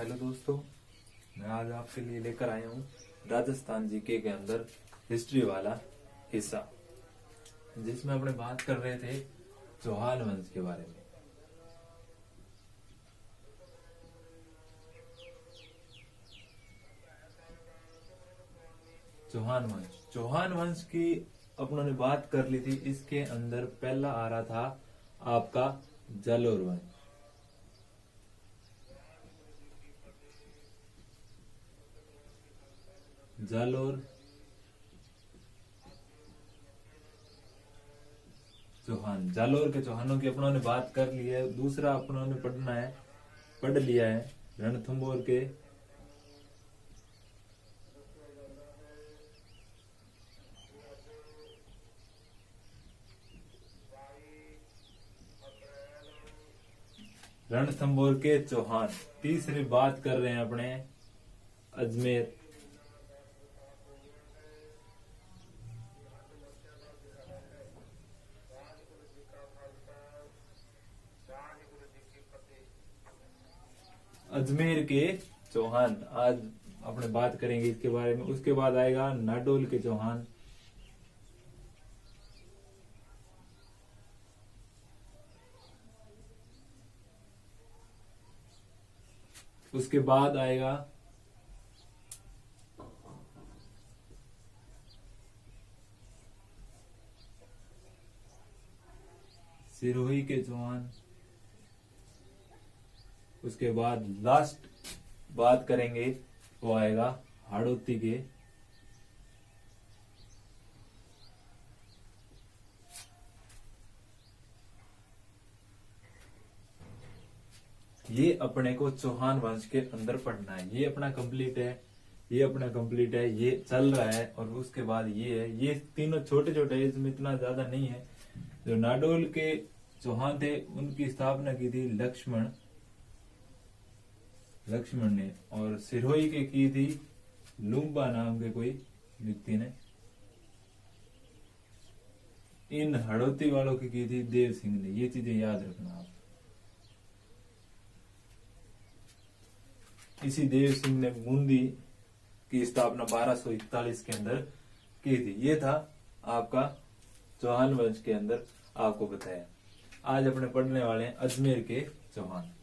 Hello दोस्तों, मैं आज आपके लिए लेकर आया हूँ राजस्थान जीके के अंदर हिस्ट्री वाला हिस्सा, जिसमें अपने बात कर रहे थे चौहान वंश के बारे में। चौहान वंश की अपनों ने बात कर ली थी। इसके अंदर पहला आ रहा था आपका जालोर वंश। जालोर चौहान, जालोर के चौहानों की अपनों ने बात कर ली है। दूसरा अपनों ने पढ़ लिया है रणथंभौर के चौहान। तीसरी बात कर रहे हैं अपने अजमेर के चौहान। आज अपने बात करेंगे इसके बारे में। उसके बाद आएगा नाडोल के चौहान। उसके बाद आएगा सिरोही के चौहान। उसके बाद लास्ट बात करेंगे वो आएगा हाड़ौती के ये अपने को चौहान वंश के अंदर पढ़ना है। ये अपना कंप्लीट है, ये चल रहा है। और उसके बाद ये है, ये तीनों छोटे छोटे इसमें इतना ज्यादा नहीं है। जो नाडोल के चौहान थे उनकी स्थापना की थी लक्ष्मण ने, और सिरोही के की थी लुम्बा नाम के कोई व्यक्ति ने। इन हड़ौती वालों की थी देव सिंह ने। ये चीजें याद रखना आप। इसी देव सिंह ने बूंदी की स्थापना 1241 के अंदर की थी। ये था आपका चौहान वंश के अंदर आपको बताया। आज अपने पढ़ने वाले हैं अजमेर के चौहान।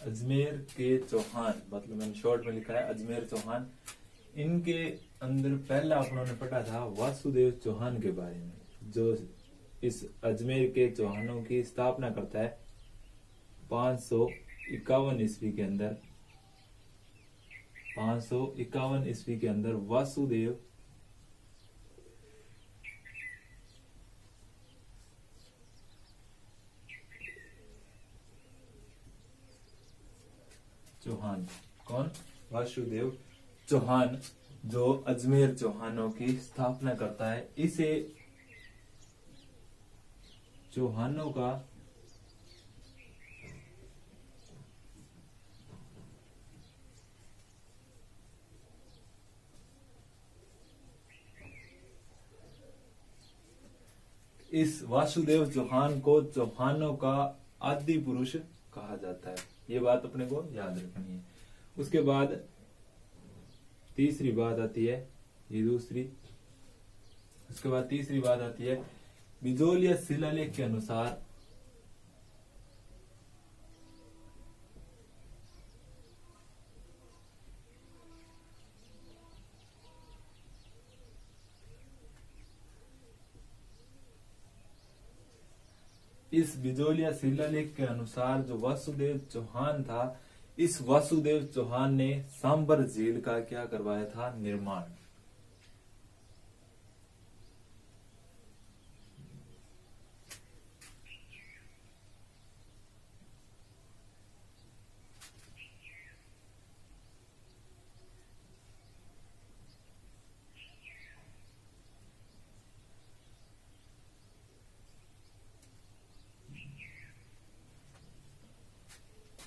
अजमेर के चौहान, मतलब मैंने शॉर्ट में लिखा है अजमेर चौहान। इनके अंदर पहला उन्होंने पढ़ा था वासुदेव चौहान के बारे में, जो इस अजमेर के चौहानों की स्थापना करता है 551 ईस्वी के अंदर। 551 ईस्वी के अंदर वासुदेव चौहान। कौन? वासुदेव चौहान, जो अजमेर चौहानों की स्थापना करता है। इसे चौहानों का इस वासुदेव चौहान को चौहानों का आदि पुरुष कहा जाता है। ये बात अपने को याद रखनी है। उसके बाद तीसरी बात आती है, ये दूसरी। उसके बाद तीसरी बात आती है बिजोलिया शिलालेख के अनुसार इस बिजोलिया शिलालेख के अनुसार जो वासुदेव चौहान था, इस वासुदेव चौहान ने सांबर झील का क्या करवाया था? निर्माण।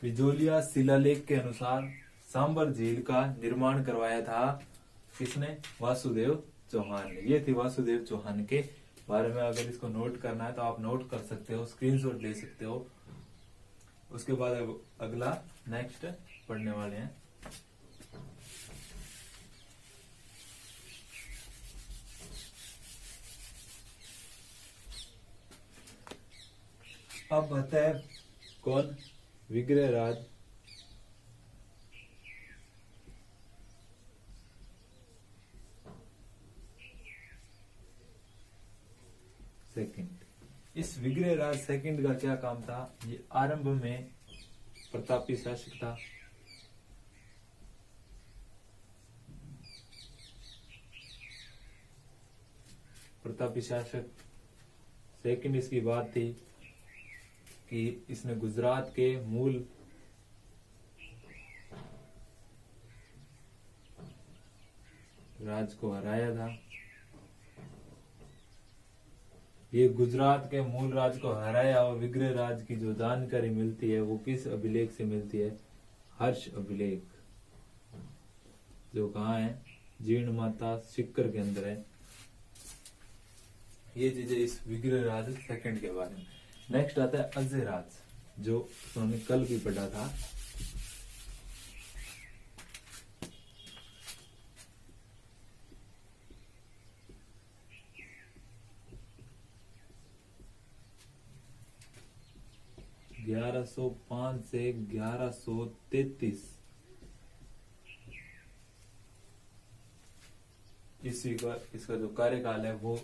बिजोलिया शिलालेख के अनुसार सांबर झील का निर्माण करवाया था किसने? वासुदेव चौहान ने। ये थी वासुदेव चौहान के बारे में। अगर इसको नोट करना है तो आप नोट कर सकते हो, स्क्रीनशॉट ले सकते हो। उसके बाद अब अगला नेक्स्ट पढ़ने वाले हैं। अब आता है कौन? विग्रहराज सेकंड। इस विग्रहराज सेकंड का क्या काम था? ये आरंभ में प्रतापी शासक था। प्रतापी शासक। सेकंड इसकी बात थी कि इसने गुजरात के मूल राज को हराया था। ये गुजरात के मूल राज को हराया। और विग्रह राज की जो जानकारी मिलती है वो किस अभिलेख से मिलती है? हर्ष अभिलेख, जो कहाँ है? जीर्ण माता सिक्कर के अंदर है। ये चीजें इस विग्रह राज सेकंड के बारे में। नेक्स्ट आता है अजय राज, जो उन्होंने कल भी पढ़ा था। (1105 से 1133 ईस्वी का इसका जो कार्यकाल है वो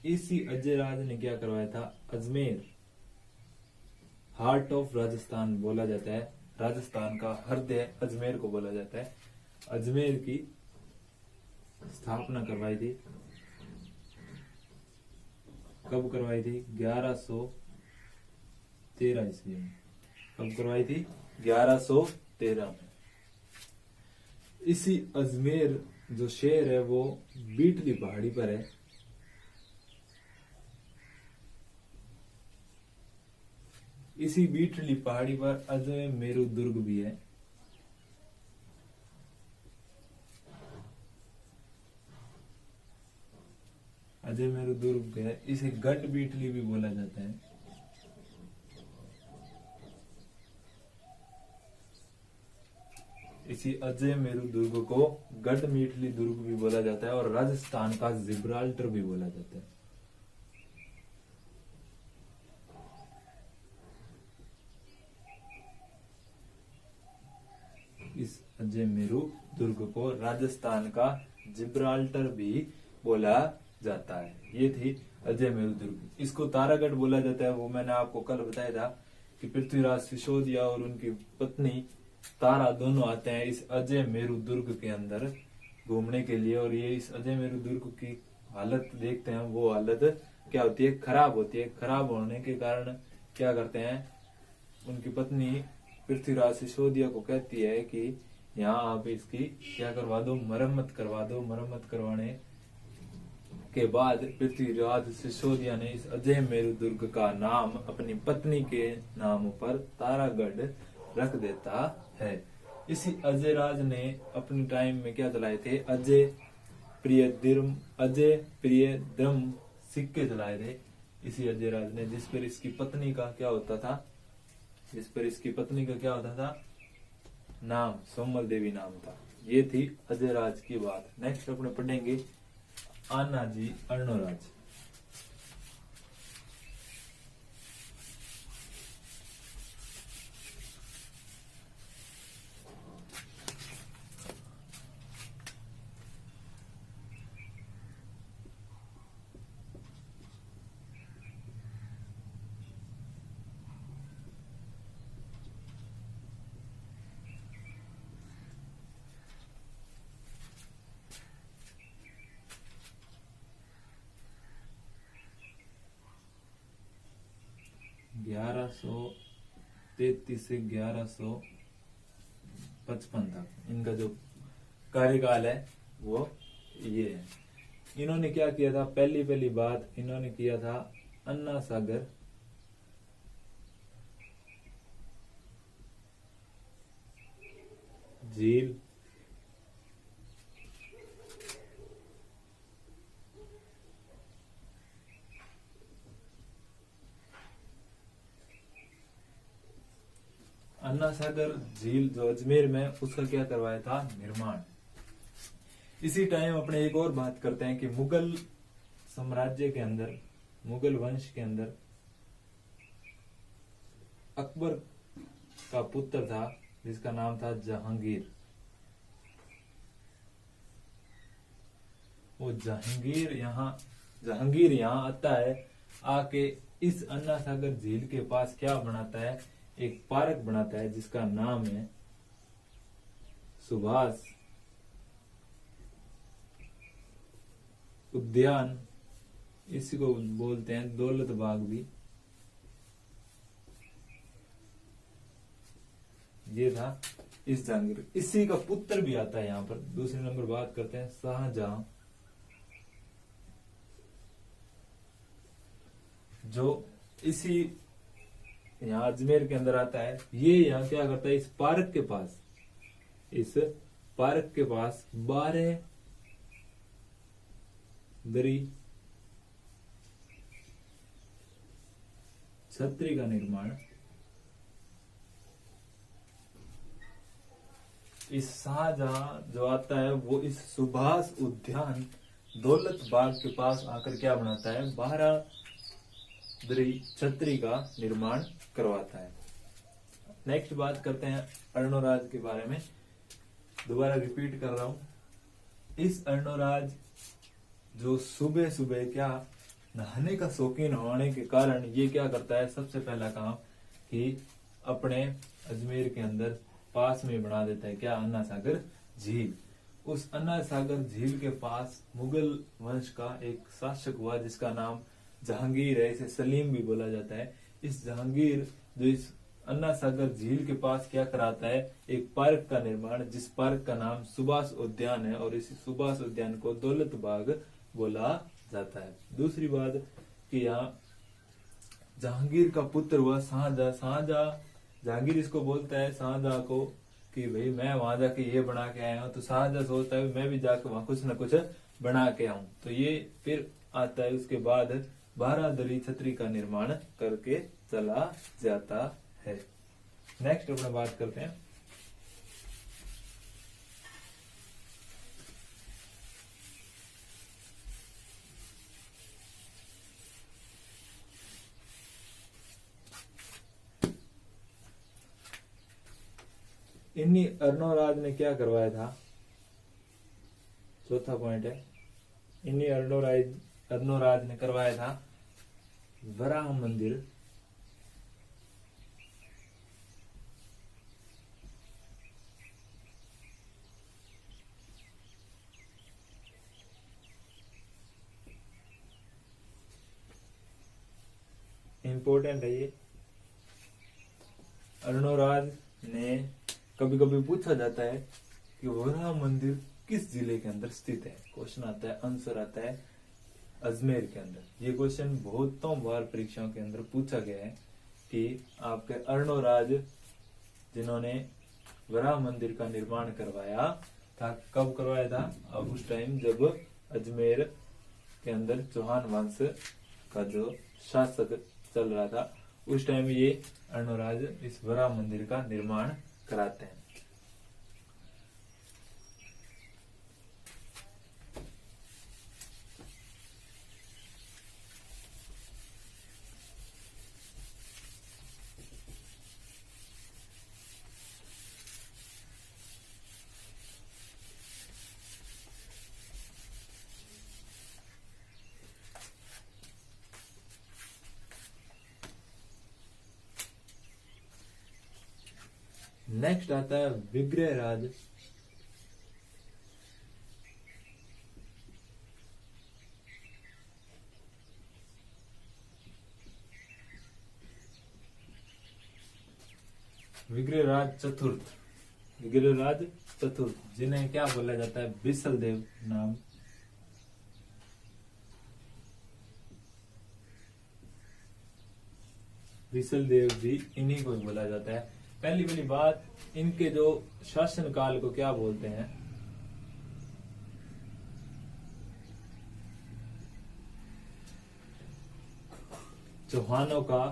इसी अजय राज ने क्या करवाया था? अजमेर, हार्ट ऑफ राजस्थान बोला जाता है। राजस्थान का हृदय अजमेर को बोला जाता है। अजमेर की स्थापना करवाई थी। कब करवाई थी? 1113 ईस्वी में। कब करवाई थी? 1113 में। इसी अजमेर जो शहर है वो बीटली पहाड़ी पर है। इसी बीटली पहाड़ी पर अजय मेरू दुर्ग भी है। अजय मेरू दुर्ग है। इसे गढ़ बीटली भी बोला जाता है। इसी अजय मेरू दुर्ग को गढ़ मीटली दुर्ग भी बोला जाता है और राजस्थान का जिब्राल्टर भी बोला जाता है। इस अजय मेरू दुर्ग को राजस्थान का जिब्राल्टर भी बोला जाता है। ये थी अजय मेरू दुर्ग। इसको तारागढ़ बोला जाता है। वो मैंने आपको कल बताया था कि पृथ्वीराज सिसोदिया और उनकी पत्नी तारा दोनों आते हैं इस अजय मेरू दुर्ग के अंदर घूमने के लिए। और ये इस अजय मेरू दुर्ग की हालत देखते हैं, वो हालत क्या होती है? खराब होती है। खराब होने के कारण क्या करते हैं? उनकी पत्नी पृथ्वीराज सिसोदिया को कहती है कि यहाँ आप इसकी क्या करवा दो? मरम्मत करवा दो। मरम्मत करवाने के बाद पृथ्वीराज सिसोदिया ने इस अजय मेरू दुर्ग का नाम अपनी पत्नी के नाम पर तारागढ़ रख देता है। इसी अजय राज ने अपने टाइम में क्या चलाए थे? अजय प्रियद्रम सिक्के चलाए थे इसी अजय राज ने, जिस पर इसकी पत्नी का क्या होता था? नाम सोमल देवी नाम था। ये थी अजय राज की बात। नेक्स्ट अपने पढ़ेंगे आनाजी अर्णोराज। (1133 से 1155 तक इनका जो कार्यकाल है वो ये है। इन्होंने क्या किया था? पहली बात इन्होंने किया था अन्ना सागर झील अन्ना सागर झील जो अजमेर में, उसका क्या करवाया था? निर्माण। इसी टाइम अपने एक और बात करते हैं कि मुगल साम्राज्य के अंदर, मुगल वंश के अंदर अकबर का पुत्र था जिसका नाम था जहांगीर। वो जहांगीर यहाँ आता है, आके इस अन्ना सागर झील के पास क्या बनाता है? एक पार्क बनाता है जिसका नाम है सुभाष उद्यान। इसी को बोलते हैं दौलत बाग भी। ये था इस जहांगीर। इसी का पुत्र भी आता है यहाँ पर। दूसरे नंबर बात करते हैं शाहजहां, जो इसी यहाँ अजमेर के अंदर आता है। ये यहाँ क्या करता है? इस पार्क के पास 12 दरी छतरी का निर्माण इस शाहजहां जो आता है वो इस सुभाष उद्यान दौलत बाग के पास आकर क्या बनाता है? 12 दरी छतरी का निर्माण करवाता है। नेक्स्ट बात करते हैं अर्णोराज के बारे में। दोबारा रिपीट कर रहा हूं। इस अर्णोराज जो सुबह सुबह क्या नहाने का शौकीन होने के कारण ये क्या करता है? सबसे पहला काम कि अपने अजमेर के अंदर पास में बना देता है क्या? अन्ना सागर झील। उस अन्ना सागर झील के पास मुगल वंश का एक शासक हुआ जिसका नाम जहांगीर है। इसे सलीम भी बोला जाता है। इस जहांगीर जो इस अन्ना सागर झील के पास क्या कराता है? एक पार्क का निर्माण, जिस पार्क का नाम सुभाष उद्यान है, और इस सुभाष उद्यान को दौलत बाग बोला जाता है। दूसरी बात कि यहाँ जहांगीर का पुत्र हुआ शाहजहां। जहांगीर इसको बोलता है शाहजहां को कि भाई मैं वहां जाके ये बना के आया हूँ। तो शाहजहां सोचता है मैं भी जाके वहां कुछ न कुछ बना के आऊं। तो ये फिर आता है उसके बाद 12 दरी छतरी का निर्माण करके चला जाता है। नेक्स्ट अपने बात करते हैं इन्हीं अर्णोराज ने क्या करवाया था? चौथा पॉइंट है, इन्हीं अर्णोराज ने करवाया था वराह मंदिर। इंपॉर्टेंट है ये। अर्णोराज ने, कभी कभी पूछा जाता है कि वराह मंदिर किस जिले के अंदर स्थित है? क्वेश्चन आता है, आंसर आता है अजमेर के अंदर। ये क्वेश्चन बहुतों बार परीक्षाओं के अंदर पूछा गया है कि आपके अर्णोराज जिन्होंने वराह मंदिर का निर्माण करवाया था, कब करवाया था? अब उस टाइम जब अजमेर के अंदर चौहान वंश का जो शासक चल रहा था, उस टाइम ये अर्णोराज इस वराह मंदिर का निर्माण कराते हैं। नेक्स्ट आता है विग्रह राज। विग्रहराज चतुर्थ, विग्रहराज चतुर्थ, जिन्हें क्या बोला जाता है? बिसल देव नाम। बिसल देव भी इन्हीं को बोला जाता है। पहली बात, इनके जो शासन काल को क्या बोलते हैं? चौहानों का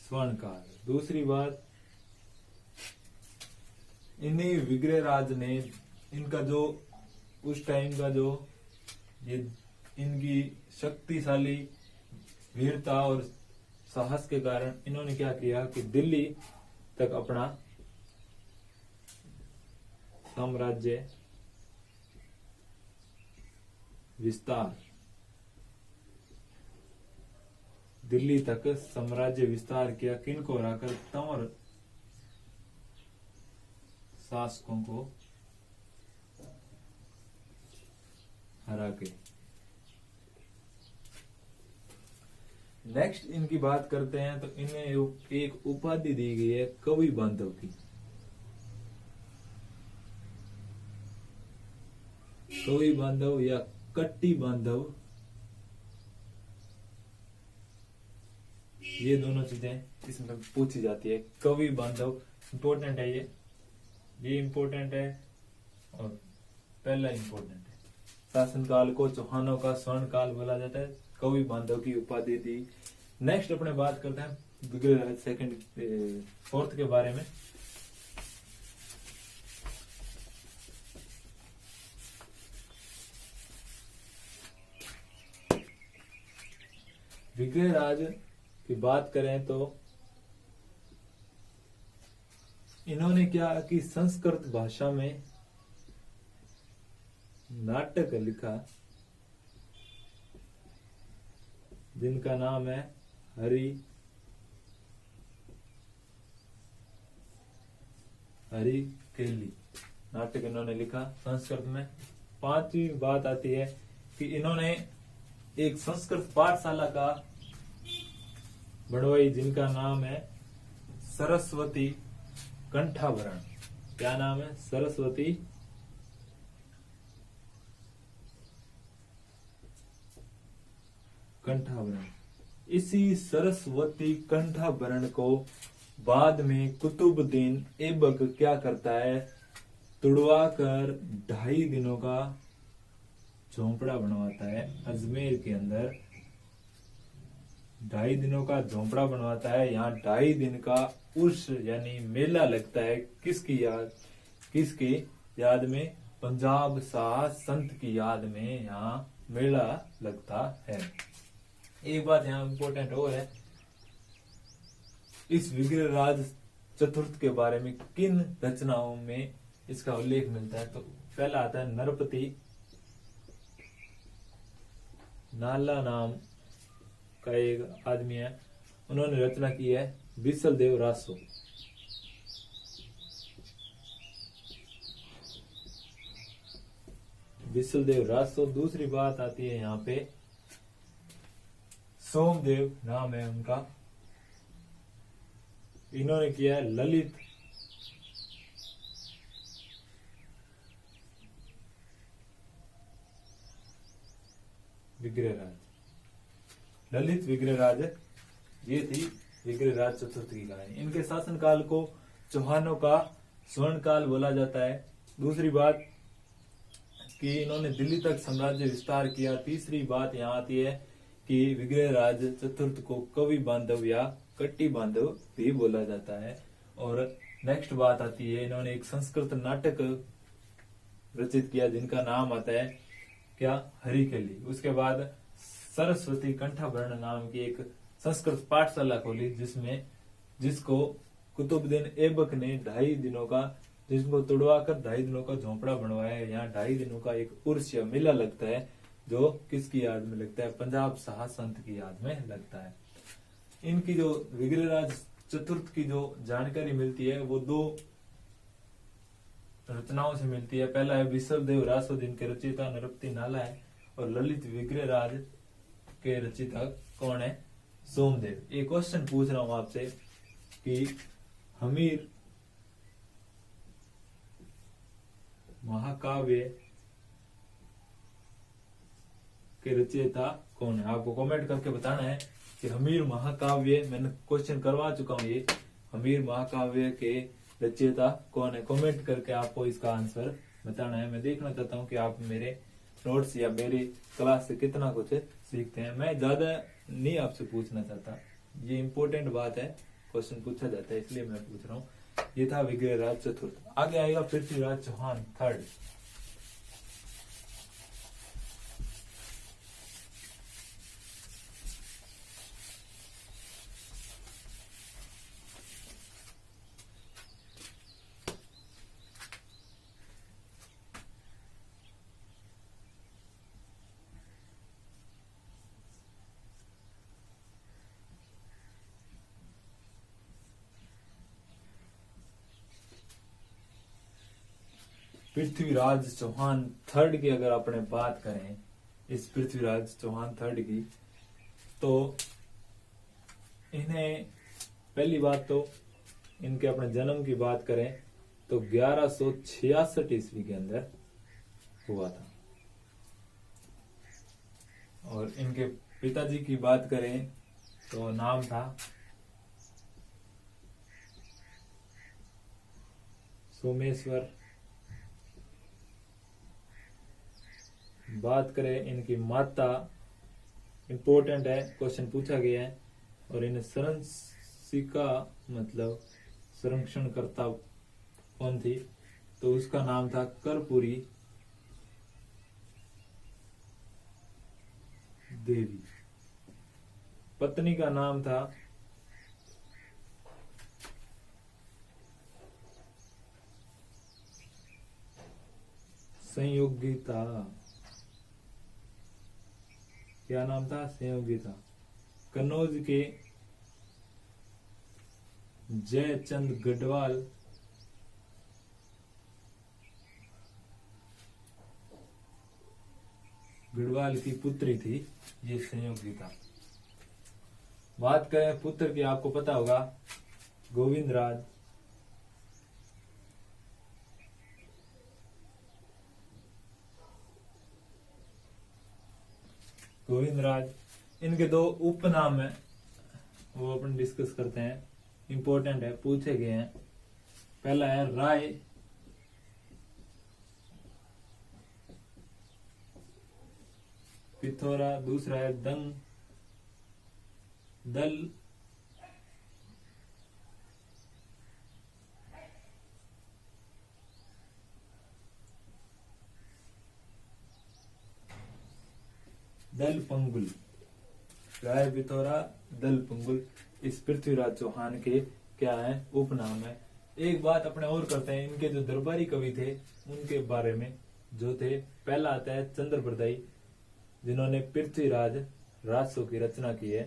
स्वर्ण काल। दूसरी बात, इन्हीं विग्रहराज ने इनका जो उस टाइम का जो ये इनकी शक्तिशाली वीरता और साहस के कारण इन्होंने क्या किया कि दिल्ली तक अपना साम्राज्य विस्तार, दिल्ली तक साम्राज्य विस्तार किया। किनको हराकर? तंवर शासकों को हरा के। नेक्स्ट इनकी बात करते हैं तो इन्हें एक उपाधि दी गई है कवि बांधव की। कवि बांधव या कट्टी बांधव, ये दोनों चीजें इसमें पूछी जाती है। कवि बांधव इंपॉर्टेंट है, ये इंपॉर्टेंट है और पहला इंपॉर्टेंट है। शासनकाल को चौहानों का स्वर्ण काल बोला जाता है। कवि बांधव की उपाधि दी। नेक्स्ट अपने बात करते हैं विग्रहराज सेकंड फोर्थ के बारे में। विग्रहराज की बात करें तो इन्होंने क्या कि संस्कृत भाषा में नाटक लिखा जिनका नाम है हरि केली। नाटक इन्होंने लिखा संस्कृत में। पांचवी बात आती है कि इन्होंने एक संस्कृत पाठशाला का बढ़वाई जिनका नाम है सरस्वती कंठाभरण। क्या नाम है? सरस्वती कंठाभरण। इसी सरस्वती कंठाभरण को बाद में कुतुबुद्दीन ऐबक क्या करता है? तुड़वा कर 2.5 दिनों का झोंपड़ा बनवाता है अजमेर के अंदर। 2.5 दिनों का झोंपड़ा बनवाता है। यहाँ 2.5 दिन का उर्स यानी मेला लगता है। किसकी याद में? पंजाब शाह संत की याद में यहाँ मेला लगता है। एक बात यहाँ इम्पोर्टेंट और है, इस विग्रहराज चतुर्थ के बारे में किन रचनाओं में इसका उल्लेख मिलता है? तो पहला आता है नरपति नाला नाम का एक आदमी है, उन्होंने रचना की है विसलदेव रासो। विसलदेव रासो। दूसरी बात आती है यहाँ पे सोमदेव नाम है उनका, इन्होंने किया है ललित विग्रहराज। ललित विग्रहराज, ये थी विग्रहराज चतुर्थ की कहानी। इनके शासनकाल को चौहानों का स्वर्ण काल बोला जाता है। दूसरी बात कि इन्होंने दिल्ली तक साम्राज्य विस्तार किया। तीसरी बात यहाँ आती है कि विग्रहराज चतुर्थ को कवि बांधव या कट्टी बांधव भी बोला जाता है। और नेक्स्ट बात आती है, इन्होंने एक संस्कृत नाटक रचित किया जिनका नाम आता है क्या? हरिकेली। उसके बाद सरस्वती कंठाभरण नाम की एक संस्कृत पाठशाला खोली जिसको कुतुबुद्दीन ऐबक ने 2.5 दिनों का, जिसको तुड़वा कर 2.5 दिनों का झोंपड़ा बनवाया है। यहाँ 2.5 दिनों का एक उर्स या मेला लगता है जो किसकी याद में लगता है? पंजाब शाह संत की याद में लगता है। इनकी जो विग्रहराज चतुर्थ की जो जानकारी मिलती है वो 2 रचनाओं से मिलती है। पहला है विसलदेव रासो जिनके रचयिता नरपति नाला है, और ललित विग्रहराज के रचयिता कौन है? सोमदेव। एक क्वेश्चन पूछ रहा हूं आपसे कि हमीर महाकाव्य के रचयिता कौन है। आपको कमेंट करके बताना है कि हमीर महाकाव्य, मैंने क्वेश्चन करवा चुका हूँ ये, हमीर महाकाव्य के रचयिता कौन है। कमेंट करके आपको इसका आंसर बताना है। मैं देखना चाहता हूँ कि आप मेरे नोट्स या मेरी क्लास से कितना कुछ सीखते हैं। मैं ज्यादा नहीं आपसे पूछना चाहता, ये इंपॉर्टेंट बात है, क्वेश्चन पूछा जाता है इसलिए मैं पूछ रहा हूँ। ये था विग्रहराज चतुर्थ। आगे आएगा पृथ्वीराज चौहान थर्ड। पृथ्वीराज चौहान थर्ड की अगर अपने बात करें, इस पृथ्वीराज चौहान थर्ड की, तो इन्हें पहली बात तो इनके अपने जन्म की बात करें तो 1166 ईस्वी के अंदर हुआ था। और इनके पिताजी की बात करें तो नाम था सोमेश्वर। बात करें इनकी माता, इंपॉर्टेंट है, क्वेश्चन पूछा गया है। और इन्हें संरक्षिका मतलब संरक्षणकर्ता कौन थी, तो उसका नाम था कर्पूरी देवी। पत्नी का नाम था संयोगिता। क्या नाम था? संयोगिता। कन्नौज के जयचंद गढ़वाल की पुत्री थी ये संयोगिता। बात करें पुत्र की, आपको पता होगा गोविंदराज। गोविंदराज, इनके दो उपनाम है, वो अपन डिस्कस करते हैं, इंपॉर्टेंट है, पूछे गए हैं। पहला है राय पिथौरा, दूसरा है दंग दल दल पंगुल। राय पिथौरा दल पंगुल इस पृथ्वीराज चौहान के क्या है? उपनाम है। एक बात अपने और करते हैं, इनके जो दरबारी कवि थे उनके बारे में जो थे। पहला आता है चंद्रप्रदायी, जिन्होंने पृथ्वीराज राजसों की रचना की है।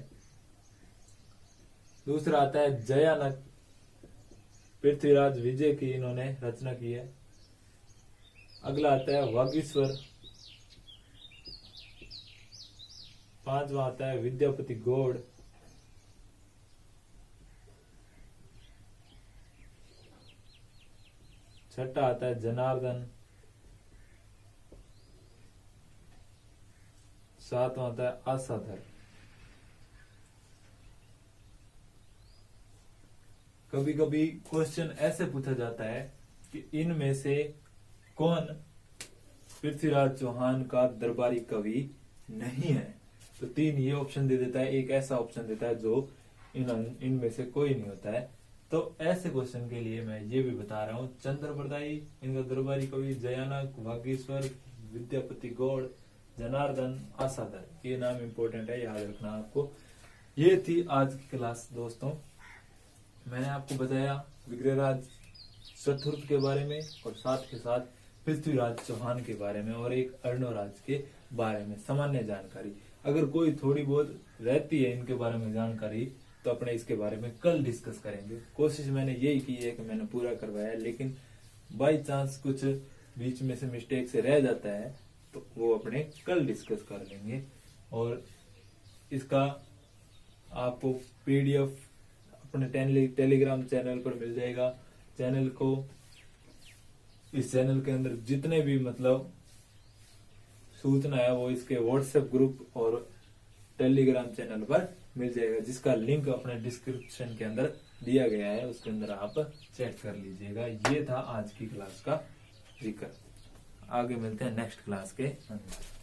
दूसरा आता है जयानक, पृथ्वीराज विजय की इन्होंने रचना की है। अगला आता है वागीश्वर। पांचवा आता है विद्यापति गौड़। छठा आता है जनार्दन। सातवां आता है आसाधर। कभी कभी क्वेश्चन ऐसे पूछा जाता है कि इनमें से कौन पृथ्वीराज चौहान का दरबारी कवि नहीं है, तो तीन ये ऑप्शन दे देता है, एक ऐसा ऑप्शन देता है जो इनमें से कोई नहीं होता है। तो ऐसे क्वेश्चन के लिए मैं ये भी बता रहा हूँ, चंद्रप्रदायी इनका दरबारी कवि, जयानक, वागीश्वर, विद्यापति गौड़, जनार्दन, आसाधर, ये नाम इंपॉर्टेंट है, याद रखना आपको। ये थी आज की क्लास दोस्तों। मैंने आपको बताया विग्रहराज चतुर्थ के बारे में और साथ के साथ पृथ्वीराज चौहान के बारे में और एक अर्णोराज के बारे में सामान्य जानकारी। अगर कोई थोड़ी बहुत रहती है इनके बारे में जानकारी तो अपने इसके बारे में कल डिस्कस करेंगे। कोशिश मैंने यही की है कि मैंने पूरा करवाया, लेकिन बाई चांस कुछ बीच में से मिस्टेक से रह जाता है तो वो अपने कल डिस्कस कर लेंगे। और इसका आपको पीडीएफ अपने टेलीग्राम चैनल पर मिल जाएगा। चैनल को, इस चैनल के अंदर जितने भी मतलब सूचना है वो इसके व्हाट्सएप ग्रुप और टेलीग्राम चैनल पर मिल जाएगा, जिसका लिंक अपने डिस्क्रिप्शन के अंदर दिया गया है, उसके अंदर आप चेक कर लीजिएगा। ये था आज की क्लास का जिक्र। आगे मिलते हैं नेक्स्ट क्लास के अंदर।